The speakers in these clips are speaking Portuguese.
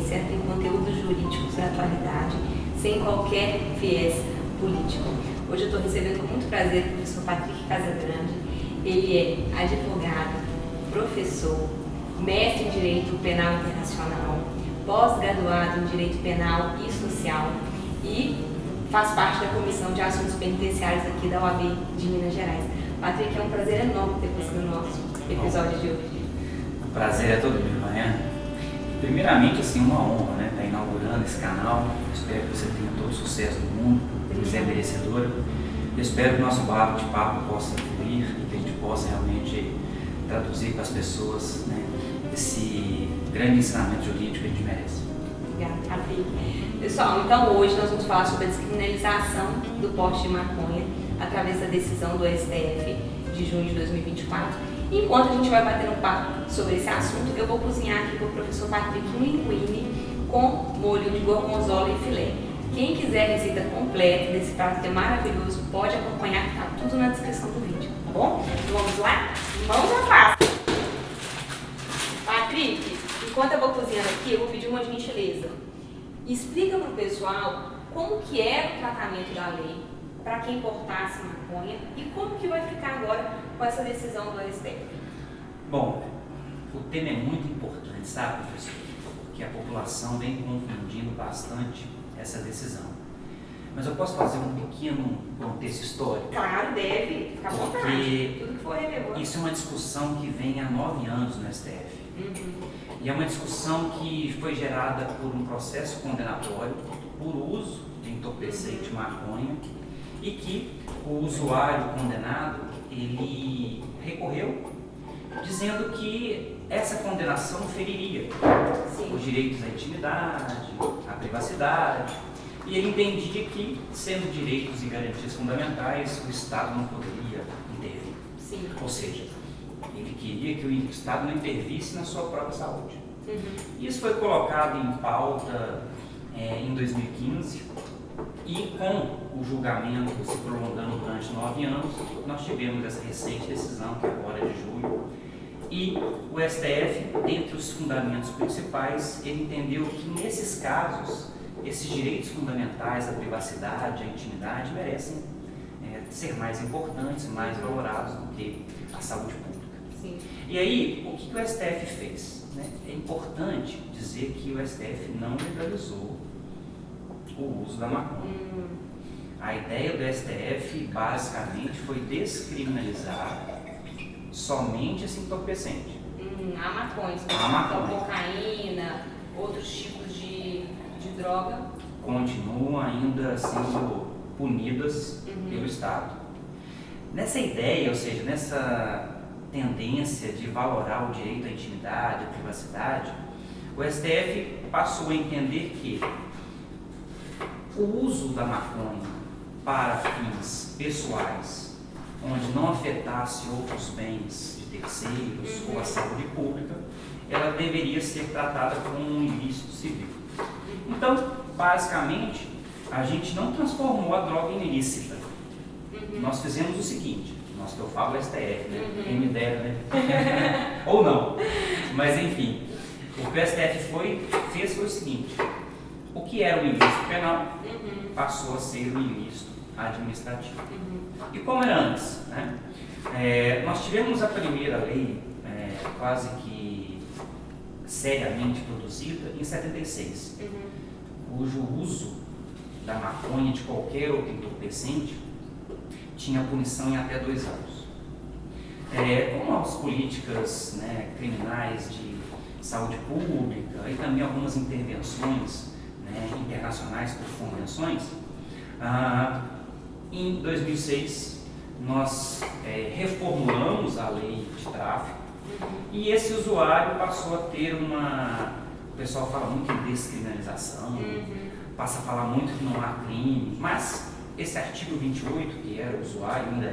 ciência em conteúdos jurídicos da atualidade, sem qualquer viés político. Hoje eu estou recebendo com muito prazer o professor Patrick Casagrande. Ele é advogado, professor, mestre em Direito Penal Internacional, pós-graduado em Direito Penal e Social e faz parte da Comissão de Assuntos Penitenciários aqui da OAB de Minas Gerais. Patrick, é um prazer enorme ter você no nosso episódio de hoje. O prazer é todo meu, Mariana. Primeiramente, assim, uma honra, né, estar inaugurando esse canal. Espero que você tenha todo o sucesso do mundo, você é merecedora. Eu espero que o nosso bate-papo possa fluir e que a gente possa realmente traduzir para as pessoas, né, esse grande ensinamento jurídico que a gente merece. Obrigada, Patrick. Pessoal, então hoje nós vamos falar sobre a descriminalização do porte de maconha através da decisão do STF de junho de 2024. Enquanto a gente vai bater um papo sobre esse assunto, eu vou cozinhar aqui para o professor Patrick um linguine com molho de gorgonzola e filé. Quem quiser a receita completa desse prato que é maravilhoso, pode acompanhar, que está tudo na descrição do vídeo, tá bom? Então vamos lá? Mãos à massa! Patrick, enquanto eu vou cozinhando aqui, eu vou pedir uma gentileza. Explica para o pessoal como que é o tratamento da lei para quem portasse maconha e como que vai ficar agora com essa decisão do STF. Bom, o tema é muito importante, sabe, professor? Porque a população vem confundindo bastante essa decisão. Mas eu posso fazer um pequeno contexto histórico? Claro, deve, fica à vontade. Tudo que for relevante. Isso é uma discussão que vem há 9 anos no STF. E é uma discussão que foi gerada por um processo condenatório por uso de entorpecente maconha e que o usuário condenado, ele recorreu dizendo que essa condenação feriria os direitos à intimidade, à privacidade, e ele entendia que, sendo direitos e garantias fundamentais, o Estado não poderia intervir. Sim. Ou seja, ele queria que o Estado não intervisse na sua própria saúde. Isso foi colocado em pauta em 2015 e, com o julgamento se prolongando durante 9 anos, nós tivemos essa recente decisão, que agora é de julho, e o STF, dentre os fundamentos principais, ele entendeu que nesses casos, esses direitos fundamentais, a privacidade, a intimidade, merecem ser mais importantes, mais valorados do que a saúde pública. Sim. E aí, o que o STF fez? Né? É importante dizer que o STF não legalizou o uso da maconha. A ideia do STF, basicamente, foi descriminalizar somente esse entorpecente. A maconha, maconha. Cocaína, outros tipos de droga. Continuam ainda sendo punidas pelo Estado. Nessa ideia, ou seja, nessa tendência de valorar o direito à intimidade, à privacidade, o STF passou a entender que o uso da maconha para fins pessoais, onde não afetasse outros bens de terceiros ou a saúde pública, ela deveria ser tratada como um ilícito civil. Então, basicamente, a gente não transformou a droga em ilícita. Nós fizemos o seguinte, nós que eu falo STF, né? Quem me dera, né? Ou não. Mas enfim, o que o STF fez foi o seguinte, o que era um ilícito penal passou a ser um ilícito administrativo. E como era antes, né? Nós tivemos a primeira lei quase que seriamente produzida em 76, cujo uso da maconha de qualquer outro entorpecente tinha punição em até 2 anos. Com as políticas, né, criminais de saúde pública e também algumas intervenções, né, internacionais por convenções, em 2006 nós reformulamos a lei de tráfico e esse usuário passou a ter o pessoal fala muito em descriminalização, passa a falar muito que não há crime, mas esse artigo 28, que era o usuário, ainda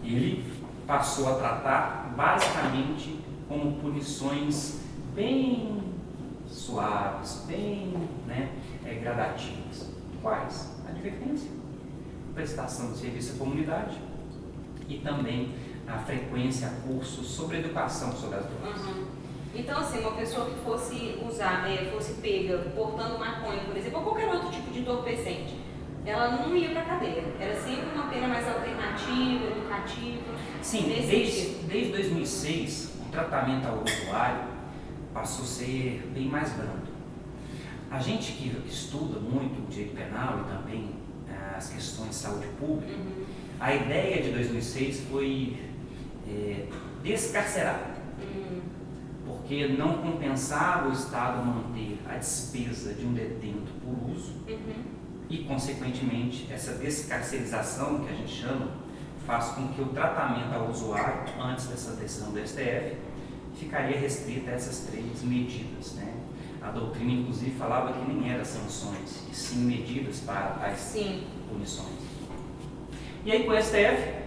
ele passou a tratar basicamente como punições bem suaves, bem, né, gradativas. Quais? Advertência, prestação de serviço à comunidade e também a frequência a cursos sobre educação sobre as drogas. Então, assim, uma pessoa que fosse fosse pega portando maconha, por exemplo, ou qualquer outro tipo de entorpecente, ela não ia para cadeia. Era sempre uma pena mais alternativa, educativa. Sim, desde 2006, o tratamento ao usuário passou a ser bem mais brando. A gente que estuda muito o direito penal e também as questões de saúde pública, a ideia de 2006 foi descarcerar, porque não compensava o Estado manter a despesa de um detento por uso e, consequentemente, essa descarcerização, que a gente chama, faz com que o tratamento ao usuário, antes dessa decisão do STF, ficaria restrita a essas 3 medidas, né? A doutrina, inclusive, falava que nem eram sanções, e sim medidas para tais punições. E aí, com o STF,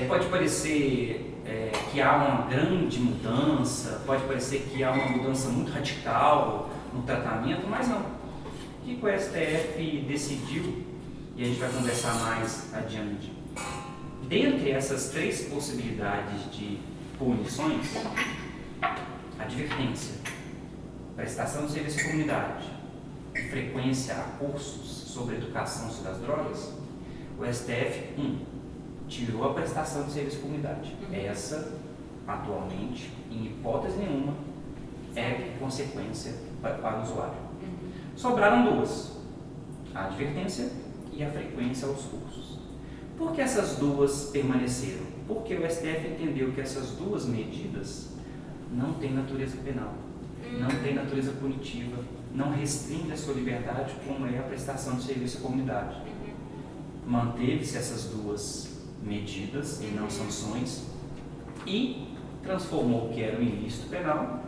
pode parecer que há uma grande mudança, pode parecer que há uma mudança muito radical no tratamento, mas não. O que o STF decidiu, e a gente vai conversar mais adiante, dentre essas 3 possibilidades de punições, advertência, prestação de serviço à comunidade e frequência a cursos sobre educação sobre as drogas, o STF, tirou a prestação de serviço à comunidade. Essa, atualmente, em hipótese nenhuma, é consequência para o usuário. Sobraram 2, a advertência e a frequência aos cursos. Por que essas 2 permaneceram? Porque o STF entendeu que essas 2 medidas não têm natureza penal, não têm natureza punitiva, não restringe a sua liberdade como é a prestação de serviço à comunidade. Manteve-se essas 2 medidas e não sanções e transformou o que era um ilícito penal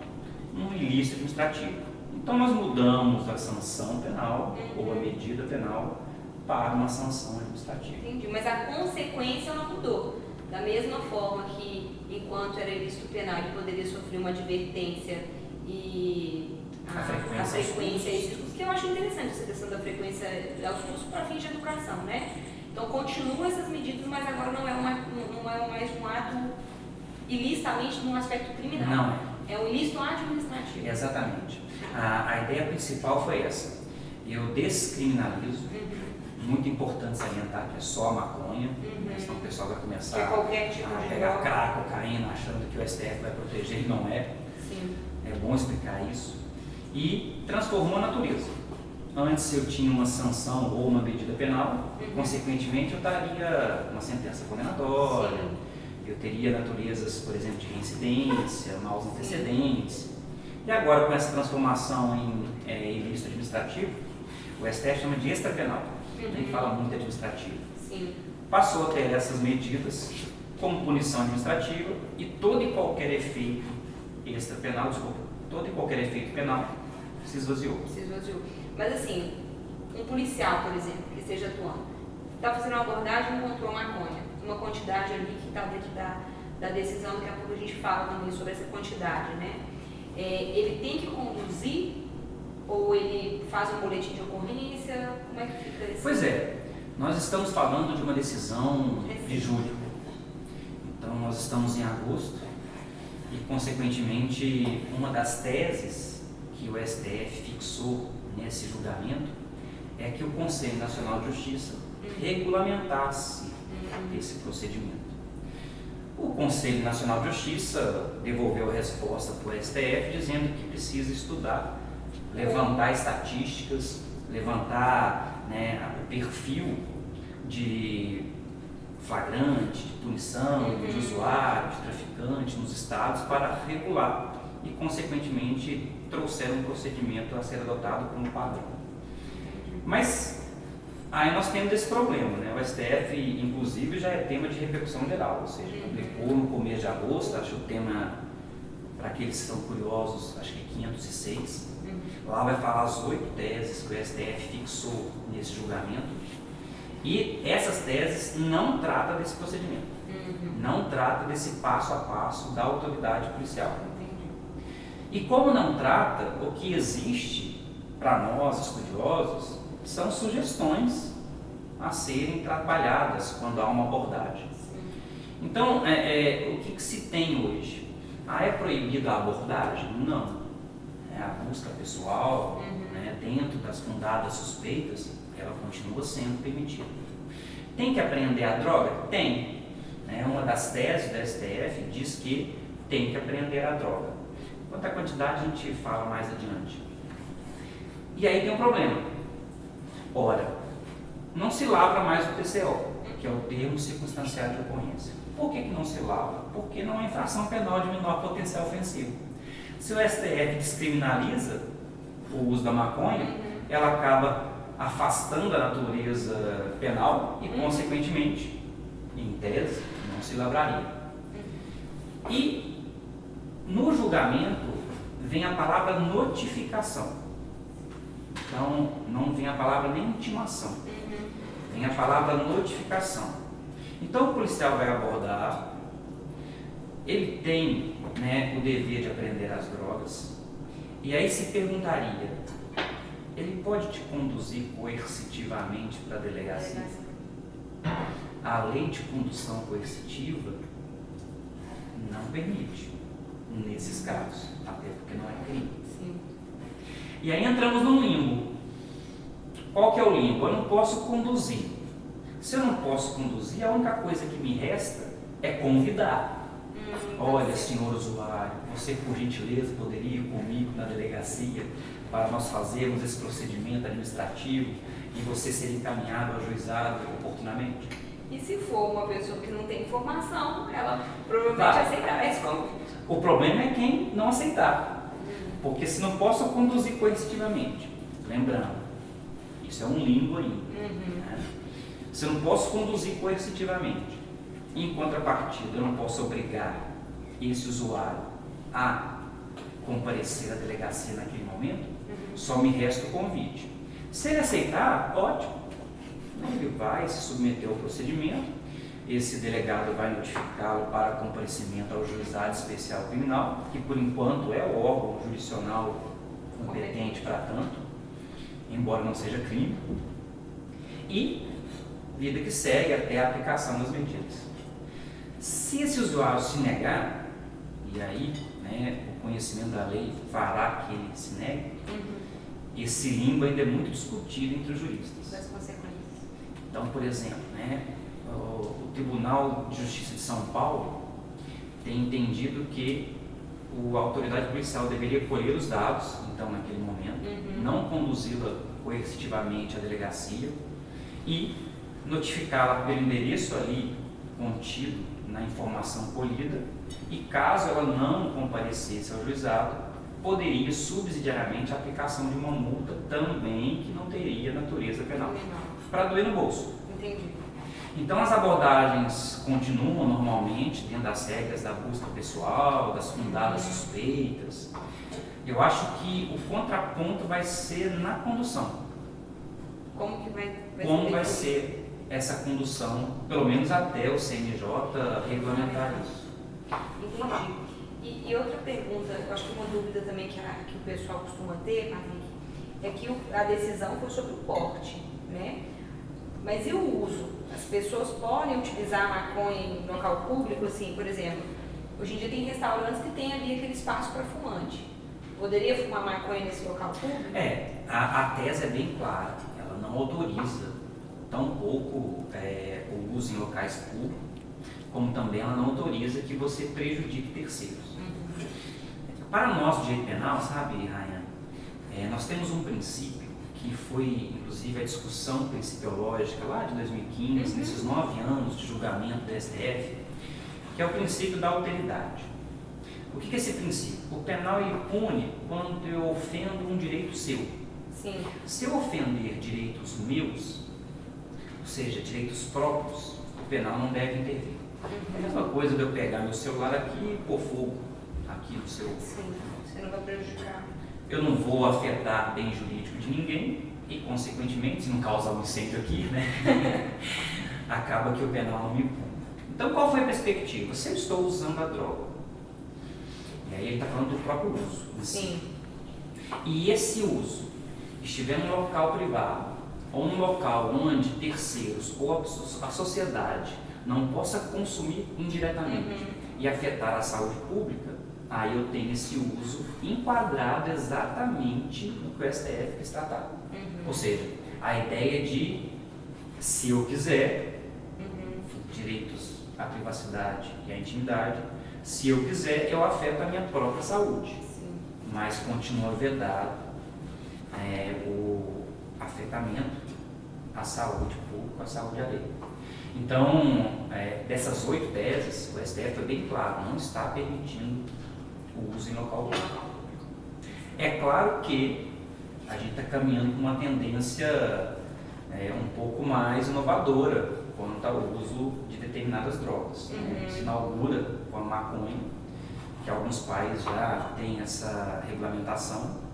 num ilícito administrativo. Então nós mudamos a sanção penal ou a medida penal para uma sanção administrativa. Entendi, mas a consequência não mudou. Da mesma forma que, enquanto era ilícito penal, ele poderia sofrer uma advertência e a frequência, isso que eu acho interessante, essa questão da frequência aos cursos para fins de educação, né? Então, continuam essas medidas, mas agora não é mais um ato ilicitamente num aspecto criminal. Não. É um ilícito administrativo. Exatamente. A ideia principal foi essa. Eu descriminalizo, muito importante salientar que é só a maconha, senão o pessoal vai começar a pegar crack, cocaína, achando que o STF vai proteger e não é. Sim. É bom explicar isso. E transformou a natureza. Antes eu tinha uma sanção ou uma medida penal, consequentemente eu daria uma sentença condenatória, eu teria naturezas, por exemplo, de reincidência, maus antecedentes. E agora, com essa transformação em ilícito administrativo, o STF chama de extrapenal, nem fala muito administrativo. Sim. Passou a ter essas medidas como punição administrativa e todo e qualquer efeito extrapenal, todo e qualquer efeito penal se esvaziou. Mas assim, um policial, por exemplo, que esteja atuando, está fazendo uma abordagem e encontrou maconha, uma quantidade ali que está dentro da decisão, daqui a pouco a gente fala também sobre essa quantidade, né? Ele tem que conduzir ou ele faz um boletim de ocorrência? Como é que fica isso? Pois é, nós estamos falando de uma decisão de julho, então nós estamos em agosto e, consequentemente, uma das teses que o STF fixou nesse julgamento é que o Conselho Nacional de Justiça regulamentasse esse procedimento. O Conselho Nacional de Justiça devolveu a resposta para o STF dizendo que precisa estudar, levantar estatísticas, levantar o perfil de flagrante, de punição, de usuário, de traficante nos estados para regular e, consequentemente, trouxeram um procedimento a ser adotado como padrão. Mas aí nós temos esse problema, né? O STF, inclusive, já é tema de repercussão geral, ou seja, publicou no começo de agosto, acho que o tema, para aqueles que são curiosos, acho que é 506. Lá vai falar as 8 teses que o STF fixou nesse julgamento. E essas teses não tratam desse procedimento, não tratam desse passo a passo da autoridade policial. E como não trata, o que existe para nós, estudiosos, são sugestões a serem trabalhadas quando há uma abordagem. Então, o que se tem hoje? Ah, é proibida a abordagem? Não. A busca pessoal, dentro das fundadas suspeitas, ela continua sendo permitida. Tem que apreender a droga? Tem. Uma das teses da STF diz que tem que apreender a droga. Quanto à quantidade, a gente fala mais adiante. E aí tem um problema. Ora, não se lavra mais o TCO, que é o termo circunstanciado de ocorrência. Por que não se lavra? Porque não é infração penal de menor potencial ofensivo. Se o STF descriminaliza o uso da maconha, ela acaba afastando a natureza penal e, consequentemente, em tese, não se lavraria. E no julgamento vem a palavra notificação. Então, não vem a palavra nem intimação, vem a palavra notificação. Então, o policial vai abordar, ele tem o dever de apreender as drogas, e aí se perguntaria, ele pode te conduzir coercitivamente para a delegacia? A lei de condução coercitiva não permite, nesses casos, até porque não é crime. Sim. E aí entramos num limbo. Qual que é o limbo? Eu não posso conduzir. Se eu não posso conduzir, a única coisa que me resta é convidar. Olha, senhor usuário, você por gentileza poderia ir comigo na delegacia para nós fazermos esse procedimento administrativo e você ser encaminhado ao juizado oportunamente? E se for uma pessoa que não tem informação, ela provavelmente aceitará esse convite. O problema é quem não aceitar. Porque se não posso conduzir coercitivamente, lembrando, isso é um limbo ainda. Se eu não posso conduzir coercitivamente, em contrapartida eu não posso obrigar esse usuário a comparecer à delegacia naquele momento, só me resta o convite. Se ele aceitar, ótimo. Ele vai se submeter ao procedimento, esse delegado vai notificá-lo para comparecimento ao juizado especial criminal, que por enquanto é o órgão jurisdicional competente para tanto, embora não seja crime, e vida que segue até a aplicação das medidas. Se esse usuário se negar, e aí o conhecimento da lei fará que ele se negue, esse limbo ainda é muito discutido entre os juristas. Das consequências. Então, por exemplo, o Tribunal de Justiça de São Paulo tem entendido que a autoridade policial deveria colher os dados, então, naquele momento, não conduzi-la coercitivamente à delegacia e notificá-la pelo endereço ali contido na informação colhida, e caso ela não comparecesse ao juizado, poderia subsidiariamente a aplicação de uma multa também que não teria natureza penal, para doer no bolso. Entendi. Então as abordagens continuam normalmente dentro das regras da busca pessoal, das fundadas suspeitas. Eu acho que o contraponto vai ser na condução. Como que vai ser essa condução, pelo menos até o CNJ regulamentar isso. Entendi. E outra pergunta, eu acho que uma dúvida também que o pessoal costuma ter, Patrick, é que a decisão foi sobre o porte, né? Mas e o uso? As pessoas podem utilizar a maconha em local público, assim, por exemplo, hoje em dia tem restaurantes que tem ali aquele espaço para fumante. Poderia fumar maconha nesse local público? A tese é bem clara, ela não autoriza tampouco o uso em locais públicos, como também ela não autoriza que você prejudique terceiros. Para nós, do direito penal, sabe, Rayan, nós temos um princípio que foi, inclusive, a discussão principiológica lá de 2015, nesses 9 anos de julgamento do STF, que é o princípio da alteridade. O que é esse princípio? O penal ele pune quando eu ofendo um direito seu. Sim. Se eu ofender direitos meus, ou seja, direitos próprios, o penal não deve intervir. É a mesma coisa de eu pegar meu celular aqui e pôr fogo aqui no seu... Sim, você não vai prejudicar. Eu não vou afetar bem jurídico de ninguém e, consequentemente, se não causar um incêndio aqui, acaba que o penal não me pune. Então, qual foi a perspectiva? Se eu estou usando a droga, e aí ele está falando do próprio uso. Sim. E esse uso estiver num local privado, ou num local onde terceiros ou a sociedade não possa consumir indiretamente e afetar a saúde pública, aí eu tenho esse uso enquadrado exatamente no que o STF quis tratar. Ou seja, a ideia de, se eu quiser, direitos à privacidade e à intimidade, se eu quiser, eu afeto a minha própria saúde. Sim. Mas continua vedado o afetamento à saúde pública, à saúde alheia. Então, dessas 8 teses, o STF foi bem claro, não está permitindo o uso em local público. É claro que a gente está caminhando com uma tendência um pouco mais inovadora quanto ao uso de determinadas drogas. Se inaugura com a maconha, que alguns países já têm essa regulamentação,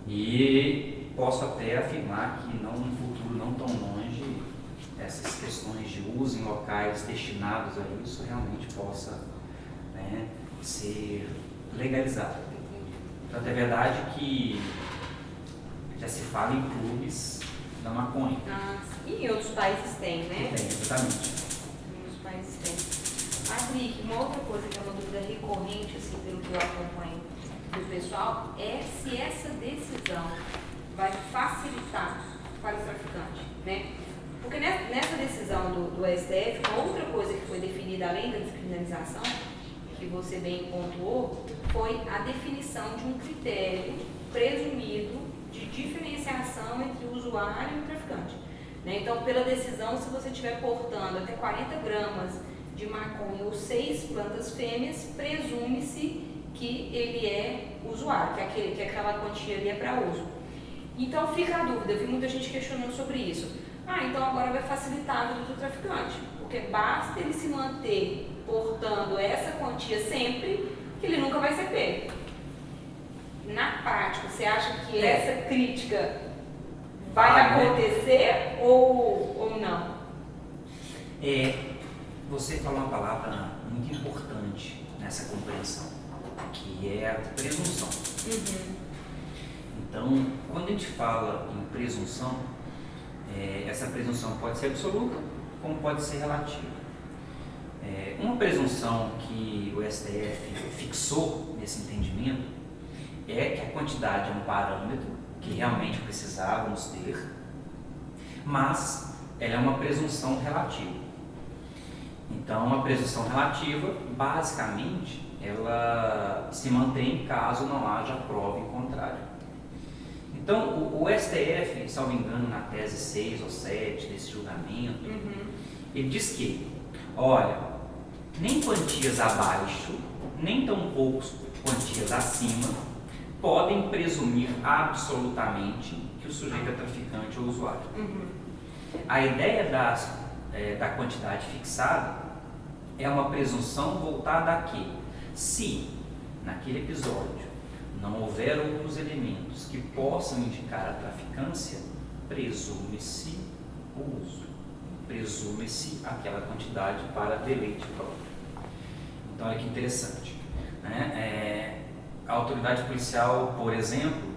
e posso até afirmar que num futuro não tão longe, essas questões de uso em locais destinados a isso realmente possa ser legalizado. Tanto é verdade que já se fala em clubes da maconha. E em outros países tem, né? Tem, exatamente. Em outros países tem. Patrick, uma outra coisa que é uma dúvida recorrente, assim, pelo que eu acompanho do pessoal, é se essa decisão vai facilitar para o traficante, né? Porque nessa decisão do STF, uma outra coisa que foi definida além da descriminalização, que você bem pontuou, foi a definição de um critério presumido de diferenciação entre o usuário e o traficante. Então, pela decisão, se você estiver portando até 40 gramas de maconha ou 6 plantas fêmeas, presume-se que ele é usuário, que aquela quantia ali é para uso. Então, fica a dúvida, eu vi muita gente questionando sobre isso. Então agora vai facilitar a vida do traficante, porque basta ele se manter portando essa quantia sempre, que ele nunca vai ser pego. Na prática, você acha que essa crítica vai acontecer ou não? Você falou uma palavra muito importante nessa compreensão, que é a presunção. Então, quando a gente fala em presunção, essa presunção pode ser absoluta, como pode ser relativa. Uma presunção que o STF fixou nesse entendimento é que a quantidade é um parâmetro que realmente precisávamos ter, mas ela é uma presunção relativa. Então, a presunção relativa, basicamente, ela se mantém caso não haja prova em contrário. Então, o STF, salvo engano, na tese 6 ou 7 desse julgamento, ele diz que, olha, nem quantias abaixo, nem tampouco quantias acima, podem presumir absolutamente que o sujeito é traficante ou usuário. A ideia da quantidade fixada é uma presunção voltada a que, se naquele episódio não houver outros elementos que possam indicar a traficância, presume-se o uso, presume-se aquela quantidade para deleite próprio. Então, olha que interessante, né? A autoridade policial, por exemplo,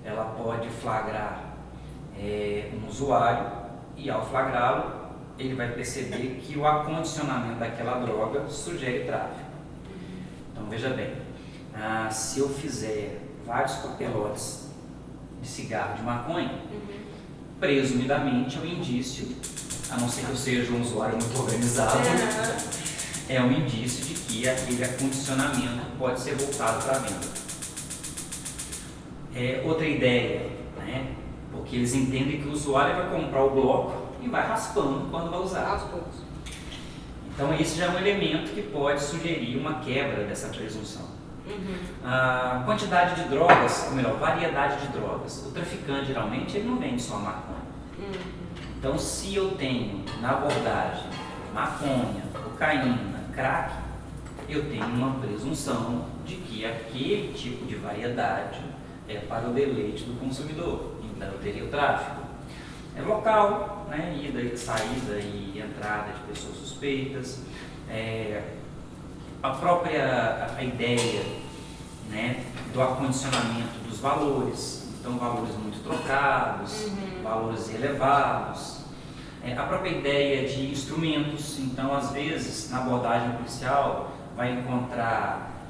ela pode flagrar um usuário e, ao flagrá-lo, ele vai perceber que o acondicionamento daquela droga sugere tráfico. Então, veja bem, se eu fizer vários papelotes de cigarro de maconha, presumidamente é um indício, a não ser que eu seja um usuário muito organizado, é um indício de que aquele acondicionamento pode ser voltado para a venda. Outra ideia, né? Porque eles entendem que o usuário vai comprar o bloco e vai raspando quando vai usar. Aos poucos. Então, esse já é um elemento que pode sugerir uma quebra dessa presunção. A quantidade de drogas, ou melhor, variedade de drogas. O traficante, geralmente, ele não vende só maconha. Então, se eu tenho na abordagem maconha, cocaína, crack, eu tenho uma presunção de que aquele tipo de variedade é para o deleite do consumidor. Então, eu teria o tráfico. É local, né? Ida e saída e entrada de pessoas suspeitas. A própria ideia, né, do acondicionamento dos valores, então valores muito trocados, valores elevados, a própria ideia de instrumentos. Então, às vezes, na abordagem policial, vai encontrar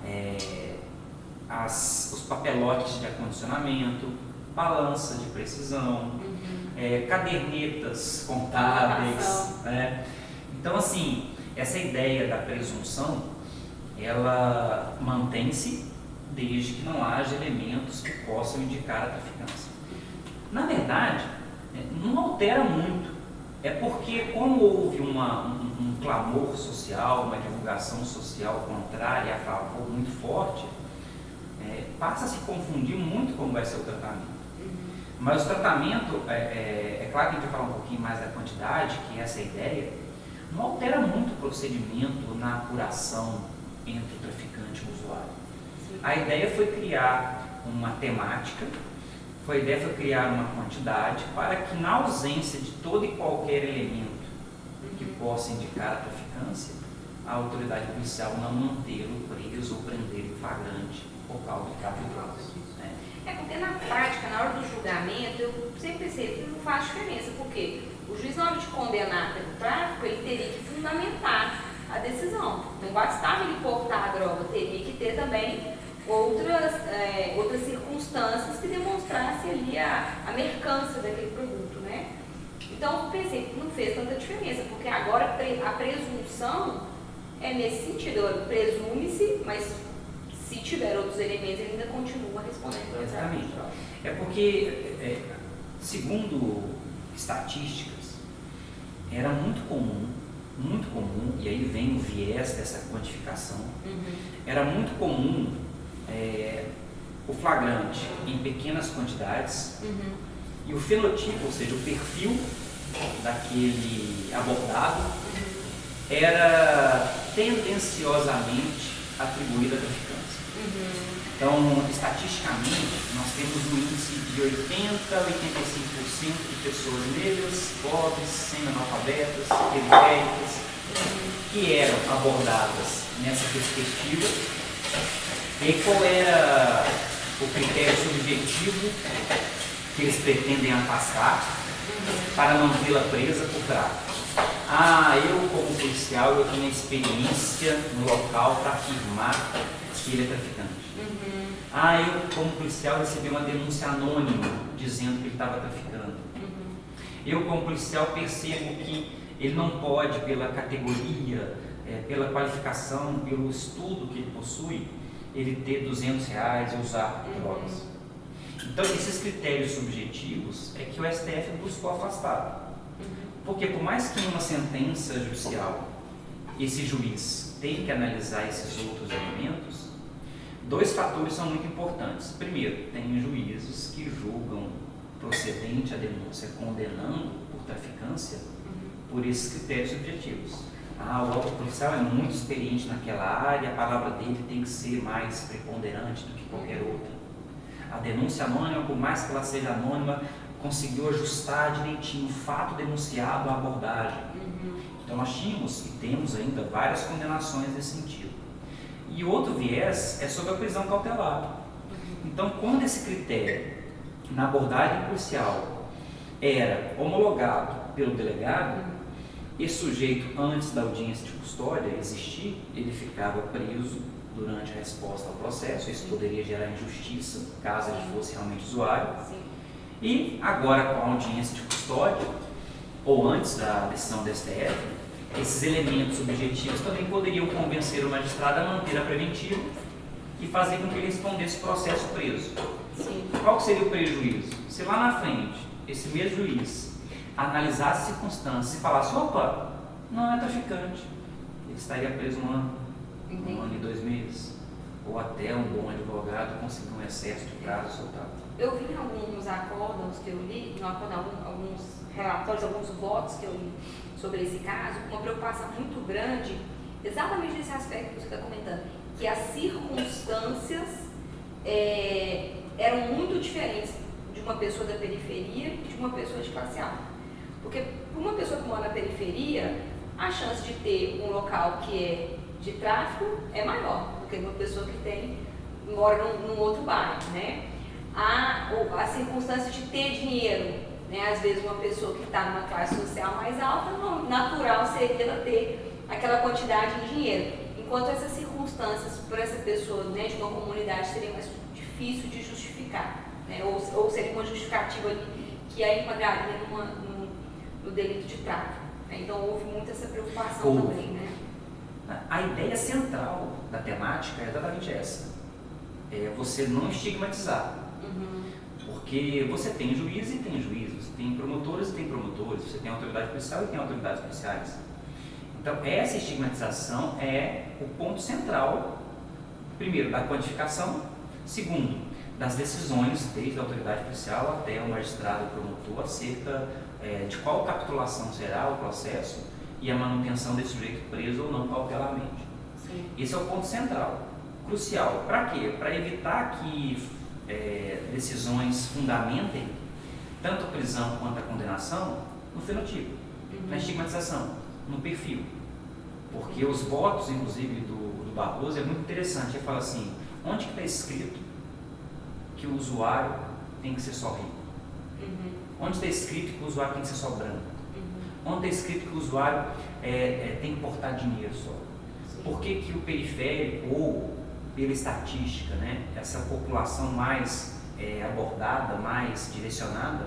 os papelotes de acondicionamento, balança de precisão, cadernetas contábeis. Então, assim, essa ideia da presunção, ela mantém-se desde que não haja elementos que possam indicar a traficância. Na verdade, não altera muito. É porque, como houve um clamor social, uma divulgação social contrária a favor muito forte, passa a se confundir muito como vai ser o tratamento. Mas o tratamento, é claro que a gente vai falar um pouquinho mais da quantidade, que é essa ideia, não altera muito o procedimento na apuração entre o traficante e o usuário. A ideia foi criar uma temática, a ideia foi criar uma quantidade para que, na ausência de todo e qualquer elemento que possa indicar a traficância, a autoridade policial não mantê-lo preso ou prender em flagrante por causa de cabo de drogas. Porque na prática, na hora do julgamento, eu sempre percebo que não faz diferença, porque o juiz, na hora de condenar pelo tráfico, ele teria que fundamentar a decisão. Não bastava ele portar a droga, teria que ter também outras circunstâncias que demonstrassem ali a mercância daquele produto, né? Então, eu pensei que não fez tanta diferença, porque agora a presunção é nesse sentido, presume-se, mas se tiver outros elementos, ele ainda continua respondendo. Exatamente. É porque, segundo estatísticas, era muito comum, e aí vem o viés dessa quantificação, era muito comum o flagrante em pequenas quantidades e o fenotipo, ou seja, o perfil daquele abordado, era tendenciosamente atribuído à traficância. Então, estatisticamente, nós temos um índice de 80 a 85% de pessoas negras, pobres, semi-analfabetas, periféricas, que eram abordadas nessa perspectiva. E qual era o critério subjetivo que eles pretendem afastar para mantê-la presa por tráfico? Eu como policial, eu tenho experiência no local para afirmar que ele é traficante. Eu como policial recebi uma denúncia anônima dizendo que ele estava traficando. Eu como policial percebo que ele não pode, pela categoria, pela qualificação, pelo estudo que ele possui, ele ter R$200 e usar drogas. Então, esses critérios subjetivos é que o STF buscou afastar. Porque, por mais que em uma sentença judicial esse juiz tenha que analisar esses outros elementos, dois fatores são muito importantes. Primeiro, tem juízes que julgam procedente a denúncia condenando por traficância por esses critérios subjetivos. O autor policial é muito experiente naquela área, a palavra dele tem que ser mais preponderante do que qualquer outra. A denúncia anônima, por mais que ela seja anônima, conseguiu ajustar direitinho o fato denunciado à abordagem. Então nós tínhamos e temos ainda várias condenações nesse sentido. E outro viés é sobre a prisão cautelar. Então, quando esse critério na abordagem policial era homologado pelo delegado, esse sujeito, antes da audiência de custódia existir, ele ficava preso durante a resposta ao processo. Isso poderia gerar injustiça, caso ele fosse realmente usuário. E agora, com a audiência de custódia, ou antes da decisão do STF, esses elementos subjetivos também poderiam convencer o magistrado a manter a preventiva e fazer com que ele respondesse o processo preso. Qual seria o prejuízo? Se lá na frente, esse mesmo juiz analisasse as circunstâncias e falasse: opa, não é traficante, ele estaria preso um ano e 2 meses, ou até um bom advogado conseguir um excesso de prazo soltado. Eu vi em alguns acórdãos que eu li, alguns relatórios, alguns votos que eu li sobre esse caso, uma preocupação muito grande, exatamente nesse aspecto que você está comentando, que as circunstâncias eram muito diferentes de uma pessoa da periferia e de uma pessoa de classe A. Porque para uma pessoa que mora na periferia, a chance de ter um local que é de tráfico é maior do que uma pessoa que mora num outro bairro, né? A circunstância de ter dinheiro, né? Às vezes uma pessoa que está numa classe social mais alta, natural seria ela ter aquela quantidade de dinheiro. Enquanto essas circunstâncias circunstâncias para essa pessoa, né, de uma comunidade seria mais difícil de justificar, né, ou seria uma justificativa ali que a enquadraria no delito de tráfico. Né? Então houve muito essa preocupação também. Né? A ideia central da temática é exatamente essa. É você não estigmatizar. Porque você tem juízes e tem juízes, você tem promotores e tem promotores, você tem autoridade policial e tem autoridades policiais. Então, essa estigmatização é o ponto central, primeiro, da quantificação, segundo, das decisões, desde a autoridade policial até o magistrado e o promotor, acerca de qual capitulação será o processo e a manutenção desse sujeito preso ou não cautelarmente. Sim. Esse é o ponto central, crucial. Para quê? Para evitar que decisões fundamentem tanto a prisão quanto a condenação no fenotipo, na estigmatização, no perfil. Porque os votos, inclusive, do Barroso é muito interessante. Ele fala assim, onde que está escrito que o usuário tem que ser só rico? Onde está escrito que o usuário tem que ser só branco? Onde está escrito que o usuário tem que portar dinheiro só? Sim. Por que o periférico ou pela estatística, né, essa população mais abordada, mais direcionada,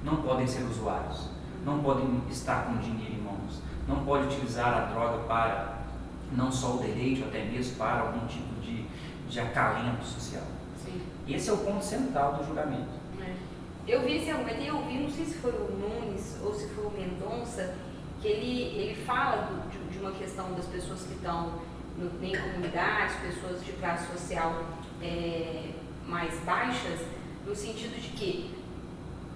não podem ser usuários, não podem estar com dinheiro em mãos, não pode utilizar a droga para não só o deleite, até mesmo para algum tipo de acalento social. Sim. Esse é o ponto central do julgamento. Eu vi esse argumento e eu vi, não sei se foi o Nunes ou se foi o Mendonça, que ele fala de uma questão das pessoas que estão em comunidades, pessoas de classe social mais baixas, no sentido de que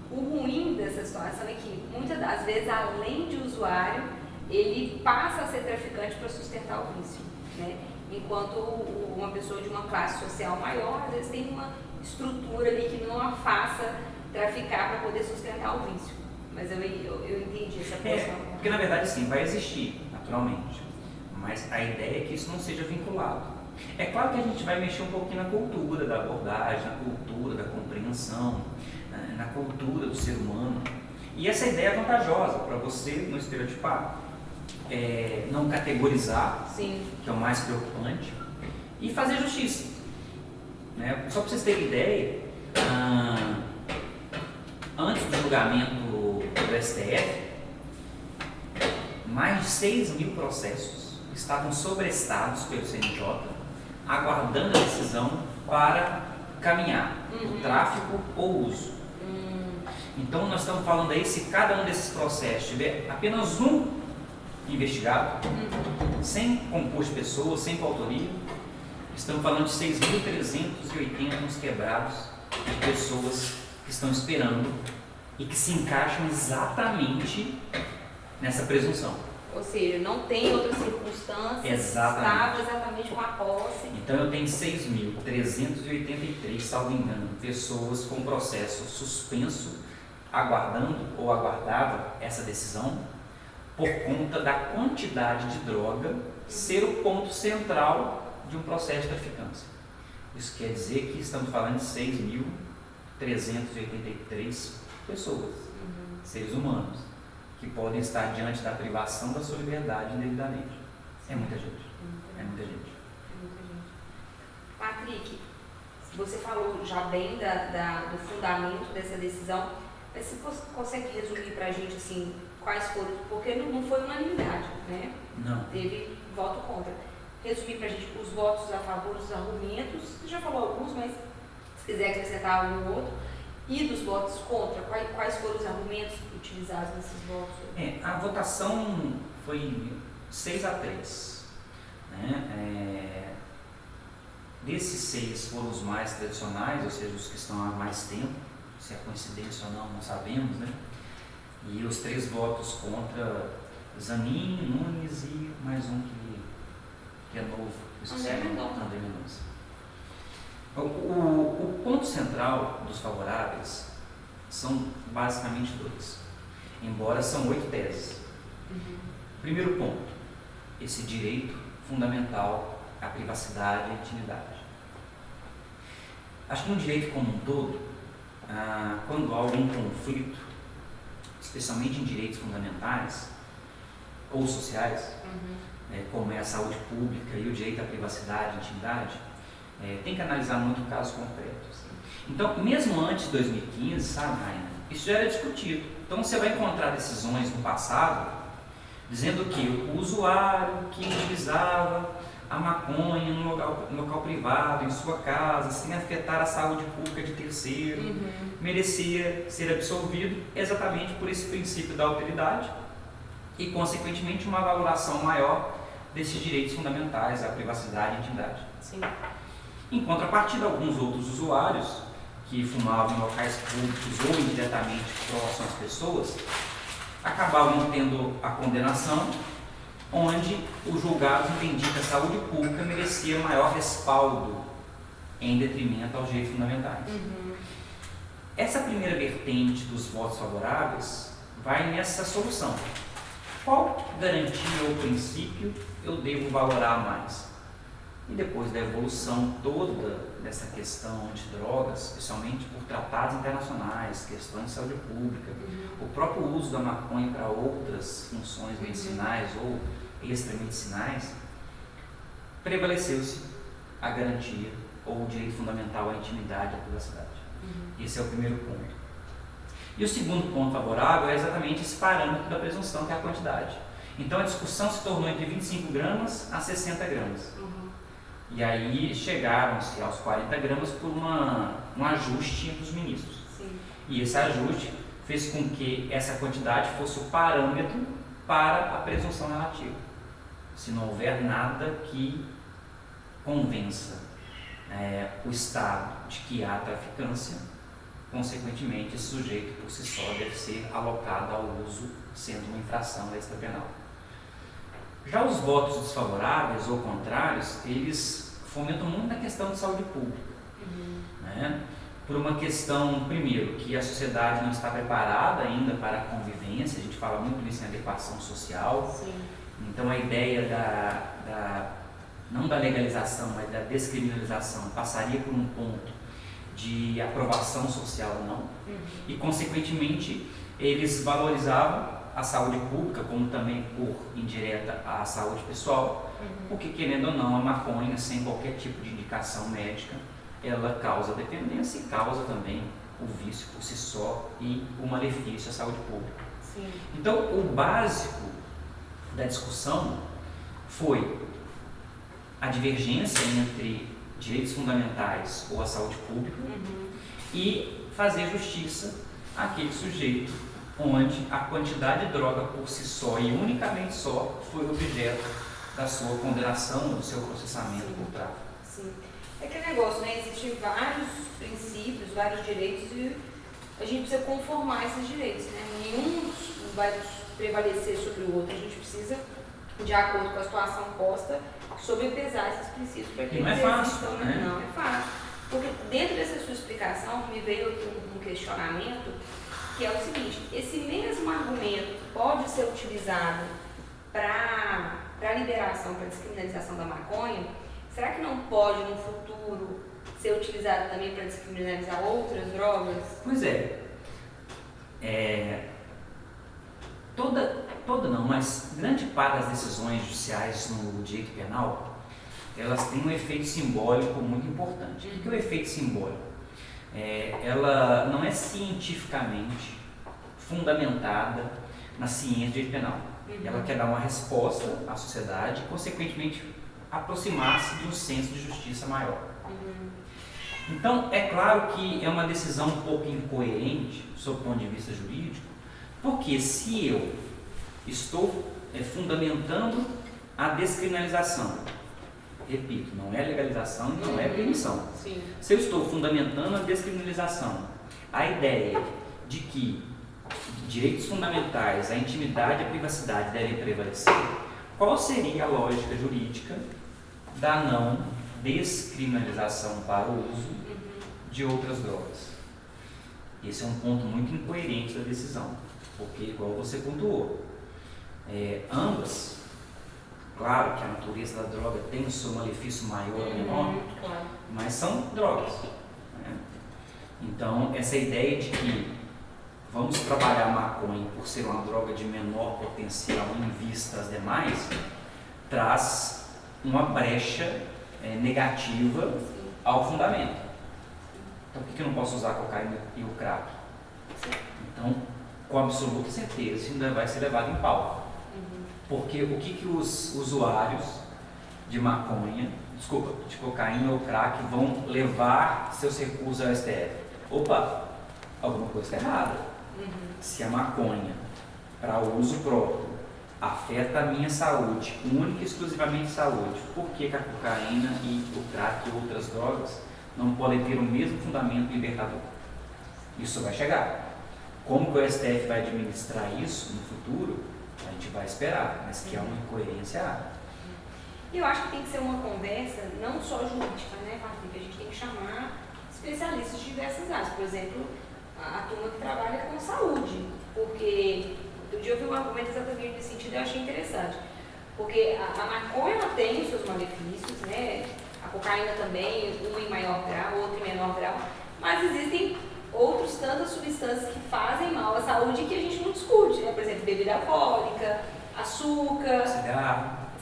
o ruim dessa situação é que muitas das vezes, além de usuário, ele passa a ser traficante para sustentar o vício, né? Enquanto uma pessoa de uma classe social maior, às vezes tem uma estrutura ali que não a faça traficar para poder sustentar o vício. Mas eu entendi essa posição. Porque na verdade sim, vai existir, naturalmente. Mas a ideia é que isso não seja vinculado. É claro que a gente vai mexer um pouquinho na cultura da abordagem, na cultura da compreensão, na cultura do ser humano. E essa ideia é vantajosa para você não estereotipar, não categorizar, Sim. que é o mais preocupante, e fazer justiça. Né? Só para vocês terem ideia, antes do julgamento do STF, mais de 6.000 processos estavam sobrestados pelo CNJ, aguardando a decisão para caminhar o tráfico ou uso. Então nós estamos falando aí, se cada um desses processos tiver apenas um investigado, sem concurso de pessoas, sem coautoria, estamos falando de 6.380 nos quebrados de pessoas que estão esperando e que se encaixam exatamente nessa presunção. Ou seja, não tem outras circunstâncias, estava exatamente com a posse. Então eu tenho 6.383, salvo engano, pessoas com processo suspenso, aguardando ou aguardava essa decisão, por conta da quantidade de droga ser o ponto central de um processo de traficância. Isso quer dizer que estamos falando de 6.383 pessoas, seres humanos, que podem estar diante da privação da sua liberdade indevidamente. É muita gente. É muita gente. Patrick, você falou já bem do fundamento dessa decisão, mas você consegue resumir para a gente assim, quais foram, porque não foi unanimidade, né? Não. Teve voto contra. Resumir para a gente os votos a favor, os argumentos, você já falou alguns, mas se quiser acrescentar algum outro, e dos votos contra, quais foram os argumentos utilizados nesses votos? A votação foi 6-3. Né? Desses 6 foram os mais tradicionais, ou seja, os que estão há mais tempo, se é coincidência ou não sabemos, né? E os 3 votos contra Zanin, Nunes e mais um que é novo, André Mendonça. O ponto central dos favoráveis são basicamente 2, embora são 8 teses. Primeiro ponto, esse direito fundamental à privacidade e à intimidade. Acho que no direito como um todo, quando há algum conflito, especialmente em direitos fundamentais, ou sociais, como é a saúde pública e o direito à privacidade e intimidade, tem que analisar muito casos concretos. Então, mesmo antes de 2015, sabe, Raina, isso já era discutido. Então, você vai encontrar decisões no passado dizendo que o usuário que utilizava a maconha em um local privado, em sua casa, sem afetar a saúde pública de terceiro, merecia ser absolvido exatamente por esse princípio da alteridade e, consequentemente, uma valoração maior desses direitos fundamentais, à privacidade e intimidade. Sim. Em contrapartida, alguns outros usuários que fumavam em locais públicos ou indiretamente próximos às pessoas acabavam tendo a condenação, onde os julgados entendiam que a saúde pública merecia maior respaldo em detrimento aos direitos fundamentais. Essa primeira vertente dos votos favoráveis vai nessa solução. Qual garantia ou princípio eu devo valorar mais? E depois da evolução toda dessa questão de drogas, especialmente por tratados internacionais, questões de saúde pública, o próprio uso da maconha para outras funções medicinais ou extramedicinais, prevaleceu-se a garantia ou o direito fundamental à intimidade e à privacidade. Esse é o primeiro ponto. E o segundo ponto favorável é exatamente esse parâmetro da presunção, que é a quantidade. Então a discussão se tornou entre 25 gramas a 60 gramas. E aí chegaram-se aos 40 gramas por um ajuste entre os ministros. E esse ajuste fez com que essa quantidade fosse o parâmetro para a presunção relativa. Se não houver nada que convença o Estado de que há traficância, consequentemente esse sujeito por si só deve ser alocado ao uso, sendo uma infração extrapenal. Já os votos desfavoráveis ou contrários, eles fomentam muito na questão de saúde pública. Por uma questão, primeiro, que a sociedade não está preparada ainda para a convivência, a gente fala muito disso em adequação social. Então a ideia não da legalização, mas da descriminalização passaria por um ponto de aprovação social ou não. E, consequentemente, eles valorizavam a saúde pública, como também por indireta a saúde pessoal, porque, querendo ou não, a maconha, sem qualquer tipo de indicação médica, ela causa dependência e causa também o vício por si só e o malefício à saúde pública. Então, o básico da discussão foi a divergência entre direitos fundamentais ou a saúde pública e fazer justiça àquele sujeito onde a quantidade de droga por si só e unicamente só foi objeto da sua condenação, do seu processamento por tráfico. É aquele negócio, né? Existem vários princípios, vários direitos e a gente precisa conformar esses direitos, né? Nenhum vai prevalecer sobre o outro, a gente precisa, de acordo com a situação posta, sobrepesar esses princípios para que eles existam, né? Não é fácil. Porque dentro dessa sua explicação me veio um questionamento que é o seguinte: esse mesmo argumento pode ser utilizado para a liberação, para a descriminalização da maconha? Será que não pode, no futuro, ser utilizado também para descriminalizar outras drogas? Pois é. Toda não, mas grande parte das decisões judiciais no direito penal, elas têm um efeito simbólico muito importante. O que é o efeito simbólico? Ela não é cientificamente fundamentada na ciência do direito penal. Ela quer dar uma resposta à sociedade e, consequentemente, aproximar-se de um senso de justiça maior. Então, é claro que é uma decisão um pouco incoerente, sob o ponto de vista jurídico, porque se eu estou fundamentando a descriminalização, repito, não é legalização e não é permissão. Se eu estou fundamentando a descriminalização, a ideia de que direitos fundamentais, a intimidade e a privacidade devem prevalecer, qual seria a lógica jurídica da não descriminalização para o uso de outras drogas? Esse é um ponto muito incoerente da decisão, porque, igual você pontuou, ambas, claro que a natureza da droga tem o seu malefício maior ou menor, mas são drogas. Então, essa ideia de que vamos trabalhar a maconha por ser uma droga de menor potencial em vista às demais, traz uma brecha negativa ao fundamento. Então, por que eu não posso usar a cocaína e o crack? Então, com absoluta certeza, isso ainda vai ser levado em pauta. Porque o que os usuários de maconha, de cocaína ou crack vão levar seus recursos ao STF? Opa, alguma coisa está errada. Se a maconha, para uso próprio, afeta a minha saúde, única e exclusivamente saúde, por que a cocaína e o crack e outras drogas não podem ter o mesmo fundamento libertador? Isso vai chegar. Como que o STF vai administrar isso no futuro, a gente vai esperar, mas que é uma incoerência há. Eu acho que tem que ser uma conversa não só jurídica, né, Patrick? A gente tem que chamar especialistas de diversas áreas. Por exemplo, a turma que trabalha com saúde, porque outro dia eu vi um argumento exatamente nesse sentido e eu achei interessante. Porque a maconha ela tem os seus malefícios, né? A cocaína também, uma em maior grau, outra em menor grau, mas existem outras tantas substâncias que fazem mal à saúde que a gente não discute, né? Por exemplo, bebida alcoólica, açúcar,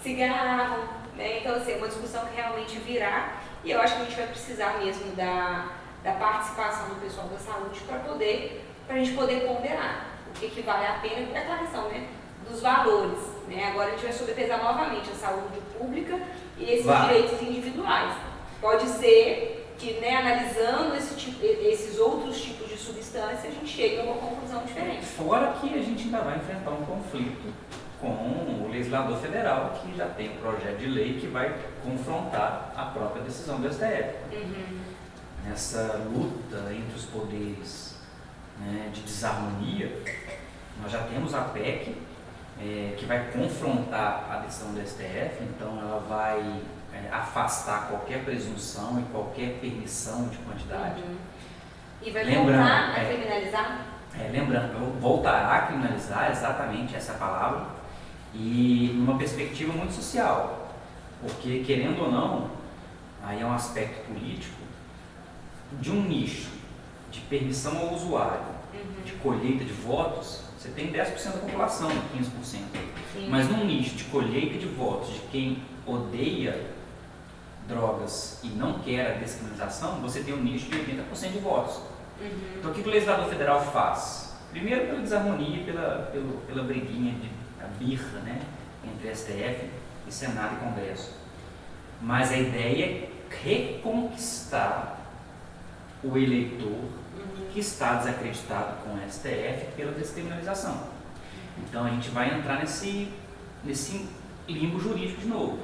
cigarro, né? Então, assim, é uma discussão que realmente virá e eu acho que a gente vai precisar mesmo da participação do pessoal da saúde para a gente poder ponderar o que vale a pena, é aquela questão, né? Dos valores, né? Agora a gente vai sobrepesar novamente a saúde pública e esses direitos individuais. Pode ser que, né, analisando esses outros tipos de substância, a gente chegue a uma conclusão diferente. Fora que a gente ainda vai enfrentar um conflito com o legislador federal, que já tem um projeto de lei que vai confrontar a própria decisão do STF. Nessa luta entre os poderes, né, de desarmonia, nós já temos a PEC, que vai confrontar a decisão do STF, então ela vai afastar qualquer presunção e qualquer permissão de quantidade. E vai voltar a criminalizar? Lembrando, voltará a criminalizar, exatamente essa palavra, e numa perspectiva muito social, porque, querendo ou não, aí é um aspecto político, de um nicho de permissão ao usuário, de colheita de votos, você tem 10% da população, 15%. Sim. Mas num nicho de colheita de votos de quem odeia drogas e não quer a descriminalização, você tem um nicho de 80% de votos. Então o que o legislador federal faz? Primeiro pela desarmonia, pela briguinha, a birra, né, entre STF e Senado e Congresso. Mas a ideia é reconquistar o eleitor que está desacreditado com o STF pela descriminalização. Então a gente vai entrar nesse limbo jurídico de novo.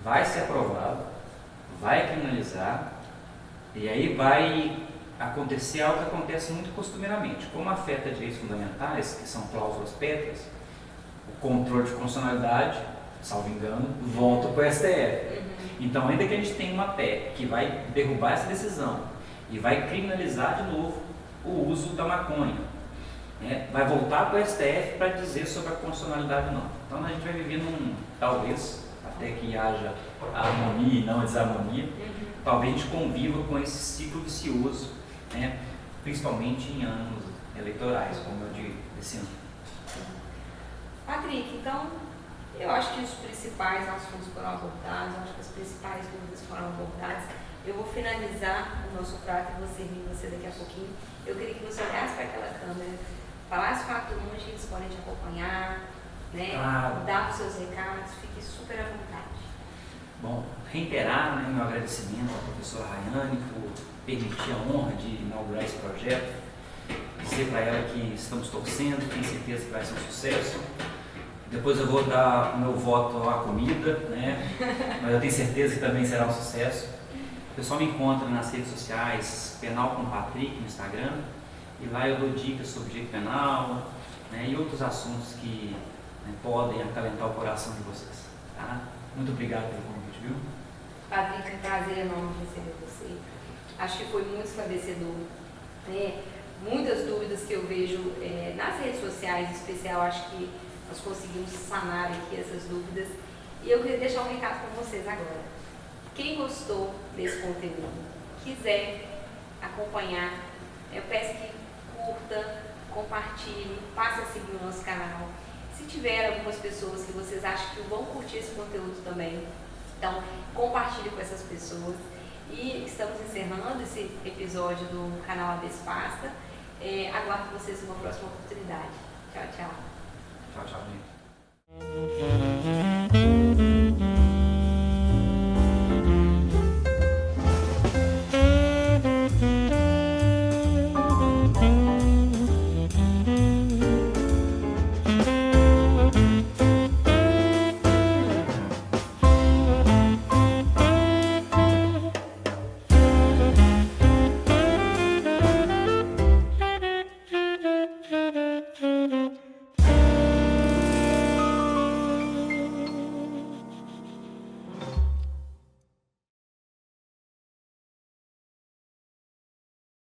Vai ser aprovado, vai criminalizar, e aí vai acontecer algo que acontece muito costumeiramente. Como afeta direitos fundamentais, que são cláusulas pétreas, o controle de constitucionalidade, salvo engano, volta para o STF. Então, ainda que a gente tenha uma PEC que vai derrubar essa decisão e vai criminalizar de novo o uso da maconha, né, vai voltar para o STF para dizer sobre a constitucionalidade ou não. Então, a gente vai viver talvez, até que haja harmonia e não a desarmonia, talvez a gente conviva com esse ciclo vicioso, né, principalmente em anos eleitorais, como eu digo, esse ano. Patrick, então, eu acho que os principais assuntos foram abordados, eu acho que as principais dúvidas foram abordadas. Eu vou finalizar o nosso prato e vou servir você daqui a pouquinho. Eu queria que você olhasse para aquela câmera, falasse para todo mundo que eles podem te acompanhar, né? Dar os seus recados, fique super à vontade. Bom, reiterar, né, meu agradecimento à professora Rayane por permitir a honra de inaugurar esse projeto, dizer para ela que estamos torcendo, tenho certeza que vai ser um sucesso. Depois eu vou dar o meu voto à comida, né? Mas eu tenho certeza que também será um sucesso. O pessoal me encontra nas redes sociais, Penal com Patrick no Instagram, e lá eu dou dicas sobre direito penal, né, e outros assuntos que, né, podem acalentar o coração de vocês. Tá? Muito obrigado pelo convite, viu? Patrick, é um prazer enorme receber você. Acho que foi muito esclarecedor, né? Muitas dúvidas que eu vejo nas redes sociais, em especial, acho que nós conseguimos sanar aqui essas dúvidas. E eu queria deixar um recado com vocês agora. Quem gostou desse conteúdo, quiser acompanhar, eu peço que curta, compartilhe, passe a seguir o nosso canal. Se tiver algumas pessoas que vocês acham que vão curtir esse conteúdo também, então compartilhe com essas pessoas. E estamos encerrando esse episódio do canal ABS Pasta. Aguardo vocês numa próxima oportunidade. Tchau, tchau. Tchau, tchau, gente.